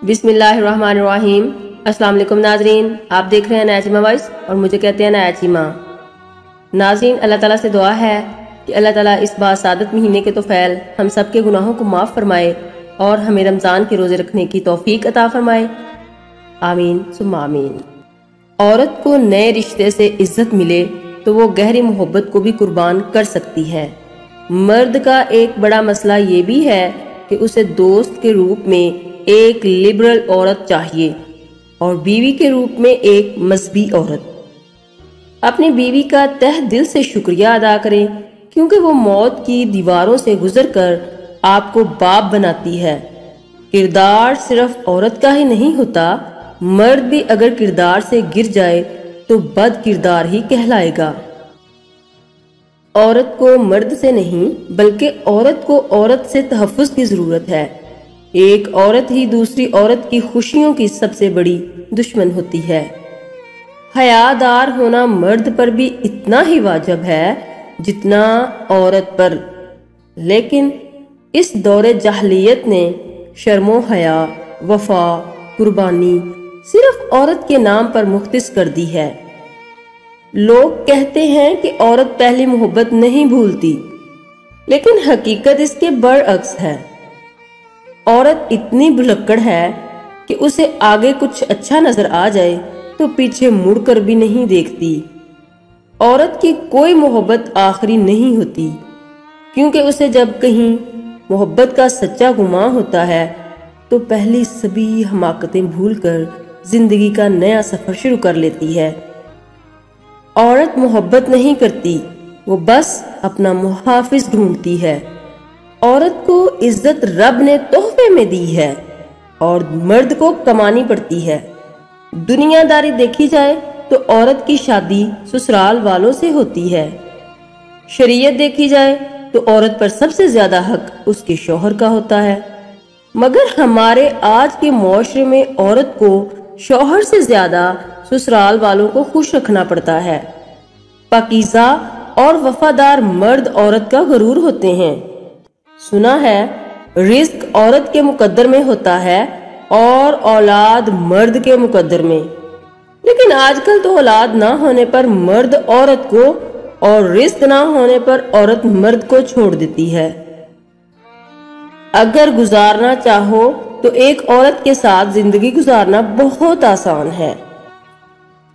بسم اللہ الرحمن الرحیم۔ السلام علیکم ناظرین، آپ دیکھ رہے ہیں ناظمہ وائس اور مجھے کہتے ہیں ناظمہ۔ ناظرین، اللہ تعالیٰ سے دعا ہے کہ اللہ تعالیٰ اس باسعادت مہینے کے طفیل ہم سب کے گناہوں کو معاف فرمائے اور ہمیں رمضان کے روزے رکھنے کی توفیق عطا فرمائے، آمین ثم آمین۔ عورت کو نئے رشتے سے عزت ملے تو وہ گہری محبت کو بھی قربان کر سکتی ہے۔ مرد کا ایک بڑا مسئلہ یہ بھی ہے کہ اسے دوست کے روپ میں ایک لبرل عورت چاہیے اور بیوی کے روپ میں ایک مذہبی عورت۔ اپنی بیوی کا تہ دل سے شکریہ ادا کریں کیونکہ وہ موت کی دیواروں سے گزر کر آپ کو باپ بناتی ہے۔ کردار صرف عورت کا ہی نہیں ہوتا، مرد بھی اگر کردار سے گر جائے تو بد کردار ہی کہلائے گا۔ عورت کو مرد سے نہیں بلکہ عورت کو عورت سے تحفظ کی ضرورت ہے۔ ایک عورت ہی دوسری عورت کی خوشیوں کی سب سے بڑی دشمن ہوتی ہے۔ حیادار ہونا مرد پر بھی اتنا ہی واجب ہے جتنا عورت پر، لیکن اس دور جاہلیت نے شرم و حیا، وفا، قربانی صرف عورت کے نام پر مختص کر دی ہے۔ لوگ کہتے ہیں کہ عورت پہلی محبت نہیں بھولتی، لیکن حقیقت اس کے برعکس ہے۔ عورت اتنی بھلکڑ ہے کہ اسے آگے کچھ اچھا نظر آ جائے تو پیچھے مڑ کر بھی نہیں دیکھتی۔ عورت کی کوئی محبت آخری نہیں ہوتی کیونکہ اسے جب کہیں محبت کا سچا گمان ہوتا ہے تو پہلی سبھی حماقتیں بھول کر زندگی کا نیا سفر شروع کر لیتی ہے۔ عورت محبت نہیں کرتی، وہ بس اپنا محافظ ڈھونڈتی ہے۔ عورت کو عزت رب نے تحفے میں دی ہے اور مرد کو کمانی پڑتی ہے۔ دنیا داری دیکھی جائے تو عورت کی شادی سسرال والوں سے ہوتی ہے۔ شریعت دیکھی جائے تو عورت پر سب سے زیادہ حق اس کے شوہر کا ہوتا ہے، مگر ہمارے آج کے معاشرے میں عورت کو شوہر سے زیادہ سسرال والوں کو خوش رکھنا پڑتا ہے۔ پاکیزہ اور وفادار مرد عورت کا غرور ہوتے ہیں۔ سنا ہے رزق عورت کے مقدر میں ہوتا ہے اور اولاد مرد کے مقدر میں، لیکن آج کل تو اولاد نہ ہونے پر مرد عورت کو اور رزق نہ ہونے پر عورت مرد کو چھوڑ دیتی ہے۔ اگر گزارنا چاہو تو ایک عورت کے ساتھ زندگی گزارنا بہت آسان ہے۔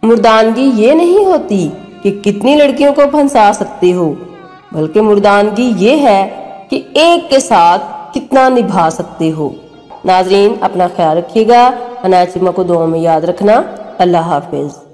مردانگی یہ نہیں ہوتی کہ کتنی لڑکیوں کو پھنسا سکتے ہو، بلکہ مردانگی یہ ہے کہ ایک کے ساتھ کتنا نبھا سکتے ہو۔ ناظرین، اپنا خیال رکھیے گا، ناظمہ کو دعاؤں میں یاد رکھنا۔ اللہ حافظ۔